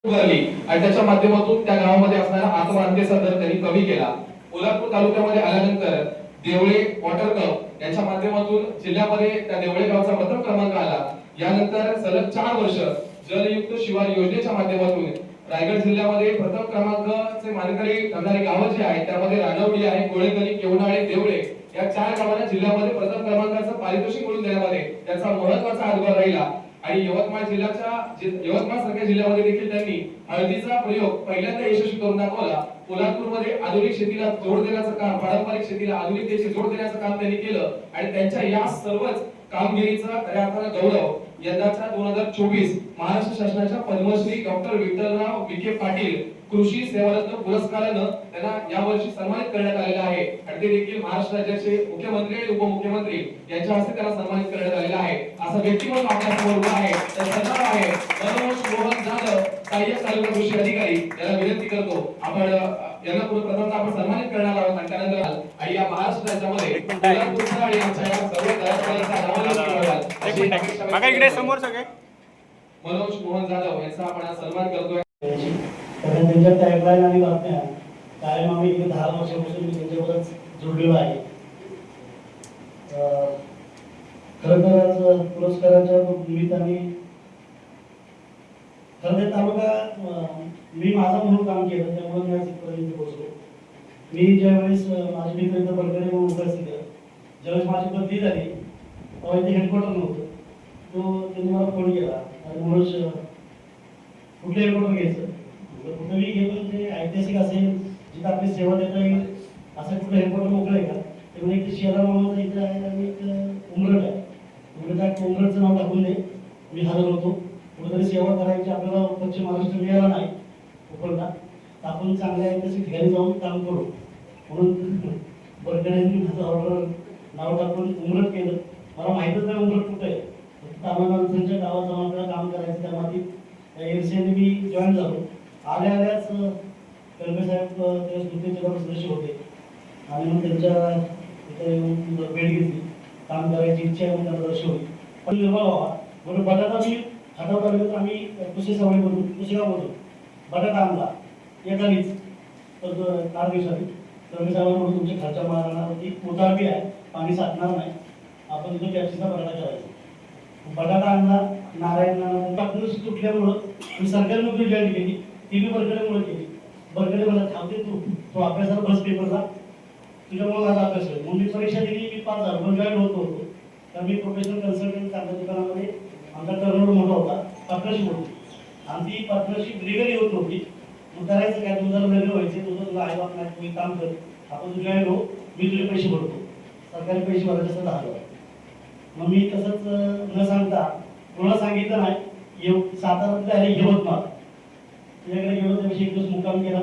उभारली आणि त्याच्या माध्यमातून त्या गावामध्ये असणारा आत्महत्येचा दर त्यांनी कमी केला। पोलादपूर तालुक्यामध्ये आल्यानंतर देवळे वॉटर कप यांच्या माध्यमातून जिल्ह्यामध्ये त्या देवळे गावचा प्रथम क्रमांक आला। यानंतर सलग 4 वर्ष जलयुक्त शिवार योजनेच्या माध्यमातून रायगड जिल्ह्यामध्ये प्रथम क्रमांकाचे मानकरी ठरणारी गावं जी आहेत त्यामध्ये रानवडी आहे, गोळेकली, केवनाळे, देवळे या 4 गावांना जिल्ह्यामध्ये प्रथम क्रमांकाचं पारितोषिक मिळवून देण्यामध्ये त्याचा महत्त्वाचा हातभार राहिला। आणि यवतमाळ सारख्या जिल्ह्यामध्ये देखील त्यांनी हळदीचा प्रयोग पहिल्यांदा यशस्वी करून दाखवला। पोलादपूरमध्ये आधुनिक शेतीला जोड देण्याचं काम, पारंपरिक शेतीला आधुनिकतेची जोड देण्याचं काम त्यांनी केलं आणि त्यांच्या या सर्वच कामगिरीचा खऱ्या अर्थानं गौरव यंदाच्या 2024 महाराष्ट्र शासनाच्या पद्मश्री डॉक्टर विठ्ठलराव विखे पाटील कृषी सेवारत्न पुरस्कारानं त्यांना यावर्षी सन्मानित करण्यात आलेला आहे आणि ते देखील महाराष्ट्र राज्याचे मुख्यमंत्री आणि उपमुख्यमंत्री यांच्या हस्ते त्यांना सन्मानित करण्यात आलेला आहे। असा व्यक्तिमत्व आपल्यासमोर उभा आहे, त्याचं नाव आहे मनोज मोहन जाधव, सहाय्यक तालुका कृषी अधिकारी। याला विनंती करतो आपण यांना प्रथमतः आपण सन्मानित करणार आहोत आणि त्यानंतर आणि या महाराष्ट्र राज्यामध्ये पोलादपूरचा आणि आमच्या या सर्व कलाकारांचा नाव मागा इकडे समोर सगळे मनोज मोहन जाधव यांचा आपण सन्मान करतोय। कारण त्यांच्या टॅगलाईन आणि बातम्या कायम आम्ही 10 वर्षापासून मी त्यांच्यावरच जोडलेलो आहे। खरं तर आज पुरस्काराच्या निमित्ताने खरं तालुका मी माझा म्हणून काम केलं त्यामुळे मी आज इथपर्यंत पोहोचलो। मी ज्यावेळेस माझे मित्र इथं बडगडे म्हणून उपस्थित आहे, ज्यावेळेस माझी बदली झाली तेव्हा इथे हेडक्वार्टर नव्हतं, तो त्यांनी मला फोन केला आणि म्हणून कुठले हेडक्वार्टर घ्यायचं कुठेही गेलो जे ऐतिहासिक असेल जिथे आपली सेवा देता येईल असं कुठलं हेडक्वार्टर मोकळं आहे का? ते म्हणजे एक शेरा मामाचं इथं आहे आणि एक उमरट आहे, उमरट उमरटचं नाव टाकून दे। मी हजर होतो, कुठेतरी सेवा करायची आपल्याला पश्चिम महाराष्ट्र मिळाला नाही उपरला, आपण चांगल्या ऐतिहासिक ठिकाणी जाऊन काम करू म्हणून बडगड्यांनी माझं ऑर्डर नाव टाकून उमरट केलं। मला माहीतच नाही उमरट कुठं आहे, तामानांच्या गावात जाऊन आपल्याला काम करायचं त्या मातीत एरसीने मी जॉईन झालो। आल्याच कलमे साहेब ते स्मृतीचे सदस्य होते आणि मग त्यांच्या इथे भेट घेतली, काम करायची इच्छा आहे त्यांना दर्शवली। पण निर्मळ व्हावा म्हणून बटाटा मी हातावर आलो, आम्ही कृषी सवयीमधून कृषीगावमधून बटाटा आणला एकानीच 8 दिवसांनी। कलमे साहेबांकडून तुमची खर्चा मारणारती उतारबी आहे, पाणी साठणार नाही, आपण तिथं कॅप्सीचा बटाटा करायचा। बटाटा आणला, नारायण पार्टनरशिप तुटल्यामुळं मी सरकारी नोकरी जॉईन केली, ती मी बरगडेमुळे केली। बरगडे मला थांबते तू अभ्यासाला बस पेपरला तुझ्यामुळे माझा अभ्यास होईल म्हणून मी परीक्षा दिली। मी 5,000 पण जॉईन होत नव्हतो, तर मी प्रोफेशनल कन्सल्टंट कागद दुकानामध्ये आमचा टर्नओव्हर मोठा होता, पार्टनरशिप होती आणि ती पार्टनरशिप लिगली होत नव्हती। मग करायचं काय, तुझं लग्न व्हायचे, तुझं आई बाप नाही, तुम्ही काम कर, आपण तू जॉईन हो, मी तुझे पैसे भरतो, सरकारी पैसे भरायचे असं 10,000। मग मी तसंच न सांगता कोणाला सांगितलं नाही, सातारातले आले यवतमाळ तुझ्याकडे गेलो, त्याविषयी 1 दिवस मुक्काम केला,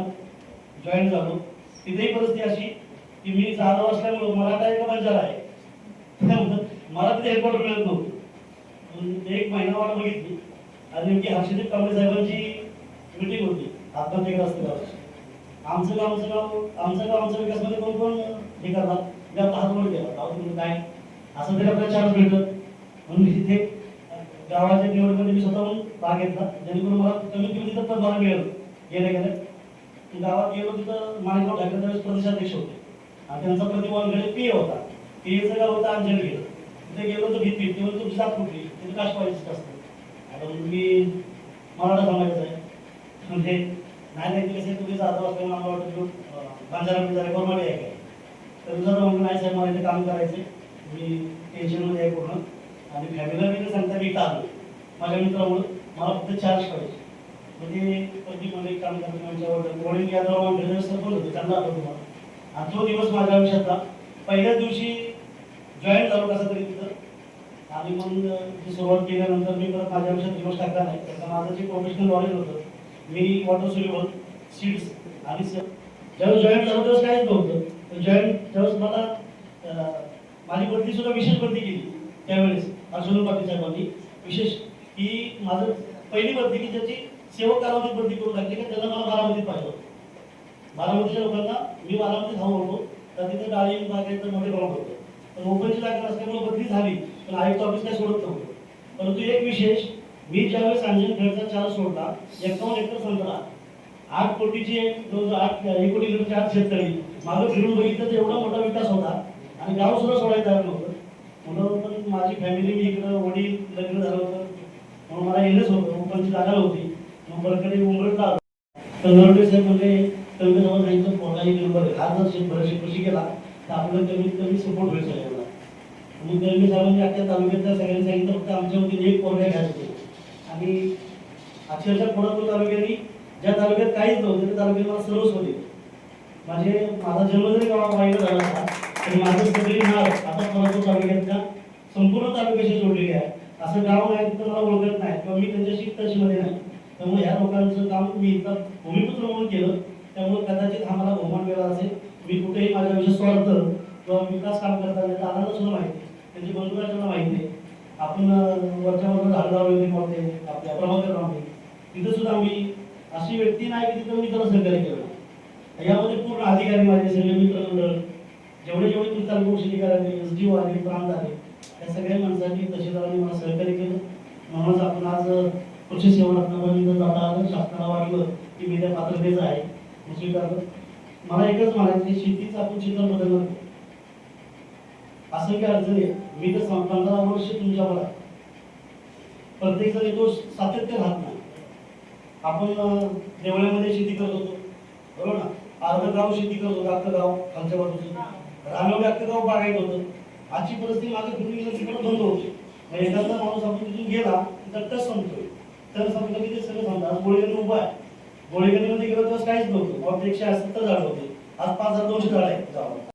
जॉईन झालो। तिथेही परिस्थिती अशी की मी जाधव असल्यामुळं मराठा एक बंजारा आहे, मला तिथे हेडक्वार्टर मिळत नव्हतं। 1 महिना वाट बघितली आणि नेमकी हर्षदीप कांबळे साहेबांची मीटिंग होती आत्महत्येग्रस्त गावात। आमचं गावचं विकासमध्ये कोण हे करणार, मी आपला हात वर केला, तुम्ही काय असं तरी आपल्याला चान्स भेटत म्हणून मी तिथे गावाच्या निवडमध्ये मी स्वतःहून भाग घेतला, जेणेकरून मला कमीत कमी तिथं पदभार मिळेल। गेल्या गावात गेलो, तिथं माणिकराव ठाकरे त्यावेळेस प्रदेशाध्यक्ष होते आणि त्यांचा प्रतिभावांकडे पीए होता, पीएचं गाव होतं अंजनगीर। तिथे गेलो तर भीती तेव्हा तुमची जात कुठली, तिथे कास्ट पाहिजेच असतं। आता मी मराठा समाजाचा आहे म्हणजे नाही कसे तुम्ही जाधव असल्यामुळे आम्हाला वाटतं बंजारा गव्हर्नमेंट आहे काय, तर तुझं म्हणून नाही साहेब मला इथे काम करायचं, मी टेन्शनमध्ये आहे पूर्ण आणि फॅमिलीला मी सांगता मी इथं आलो माझ्या मित्रामुळं, मला फक्त चार्ज पाहिजे म्हणजे प्रदीपमध्ये काम करण्याच्या वडील यादव घरी सरपंच होते, त्यांना आठवतो मला। आणि तो दिवस माझ्या आयुष्यातला पहिल्याच दिवशी जॉईन झालो कसा तरी तिथं आणि मग ती सुरुवात केल्यानंतर मी परत माझ्या आयुष्यात दिवस टाकला नाही, कारण माझं जे प्रोफेशनल नॉलेज होतं मी वॉटर सोल्युबल सीड्स आणि ज्यावेळेस जॉईन झालो त्यावेळेस काहीच नव्हतं। जॉईन त्यावेळेस मला माझी बदली सुद्धा विशेष बदली केली त्यावेळेस अर्जुन पाटील साहेबांनी विशेष की माझं पहिली बदली की ज्याची सेवक कालावधीत बदली करून लागली की त्याला मला बारामतीत पाहिजे होतं। बारामतीच्या लोकांना मी बारामतीत हवं होतो, तर तिथे डाळिंब बागेचं मोठे प्रमाण होतं, पण ओपनची जागा असल्यामुळे बदली झाली, पण आयुक्त ऑफिस काय सोडत नव्हतं। परंतु एक विशेष मी ज्यावेळेस अंजन खेळचा चार्ज सोडला 51 एकर संत्रा 8 कोटीचे जवळ 1 कोटी लिटरचे आज शेतकरी मागं फिरून बघितलं तर एवढा मोठा विकास होता आणि गाव सुद्धा सोडायला तयार नव्हतं. मुलं पण माझी फॅमिली मी इकडं वडील लग्न झालं होतं म्हणून मला येणंच होतं ओपनची जागा नव्हती मग बरकडे उमरटला आलो. तर नरवडे साहेब म्हणजे कमी जवळ सांगितलं कोणाही नंबर आहे हा जर शेतभराशी कृषी केला तर आपल्याला कमीत कमी सपोर्ट होईल सगळ्यांना. मग दरमी साहेबांनी अख्ख्या तालुक्यातल्या सगळ्यांनी सांगितलं फक्त आमच्या वतीने एक पोरगा घ्यायचं आणि अक्षरशः कोल्हापूर तालुक्याने ज्या तालुक्यात काहीच नव्हतं त्या तालुक्यात मला सर्वस्व दिलं. माझा जन्म जरी गावात वाईट झाला असता तरी माझं सगळी नाव आता कोल्हापूर तालुक्यातल्या संपूर्ण तालुक्याशी जोडलेली आहे. असं गाव नाही तिथं मला ओळखत नाही किंवा मी त्यांच्याशी टचमध्ये नाही. त्यामुळे ह्या लोकांचं काम मी इथं भूमिपुत्र म्हणून केलं त्यामुळे कदाचित हा मला बहुमान मिळाला असेल. मी कुठेही माझ्या विषय स्वार्थ किंवा विकास काम करताना दादांना सुद्धा माहिती त्यांची बंधुराजांना माहिती आहे. आपण वरच्या वरच्या झाडगाव मोठे आपल्या प्रभाकर रामटे तिथं सुद्धा आम्ही अशी व्यक्ती नाही की तिथं मी त्याला सहकार्य केलं. यामध्ये पूर्ण अधिकारी माझे सगळे मित्रमंडळ जेवढे तुमच्या तालुका अधिकारी एसडीओ आले प्रांत आले या सगळ्या माणसांनी तहसीलदारांनी मला सहकार्य केलं. म्हणूनच आपण आज कृषी सेवा रत्नापर्यंत जाता आलं. शासनाला वाटलं की मी त्या पात्रतेचं आहे स्वीकारलं. मला एकच म्हणायचं शेतीचं आपण चित्र बदलणार असं काही अडचण आहे. मी तर 15 वर्ष तुमच्यावर आहे. प्रत्येक जण तो सातत्य राहत नाही. आपण देवळ्यामध्ये शेती करत होतो बरोबर ना. अर्ध गाव शेती करत होतं अख्खं गाव खालच्या बाजूचं रानवले अख्खं गाव बागायत होतं. आजची परिस्थिती मागे फिरून गेलं तिकडे बंद होते. मग एखादा माणूस आपण तिथून गेला तर टच संपतोय तर संपलं की ते सगळं सांगतात. आज गोळीगणी उभा आहे गोळीगणीमध्ये गेलं तेव्हा काहीच नव्हतं. 178 झाड होते आज 5200 झाड आहेत गावात.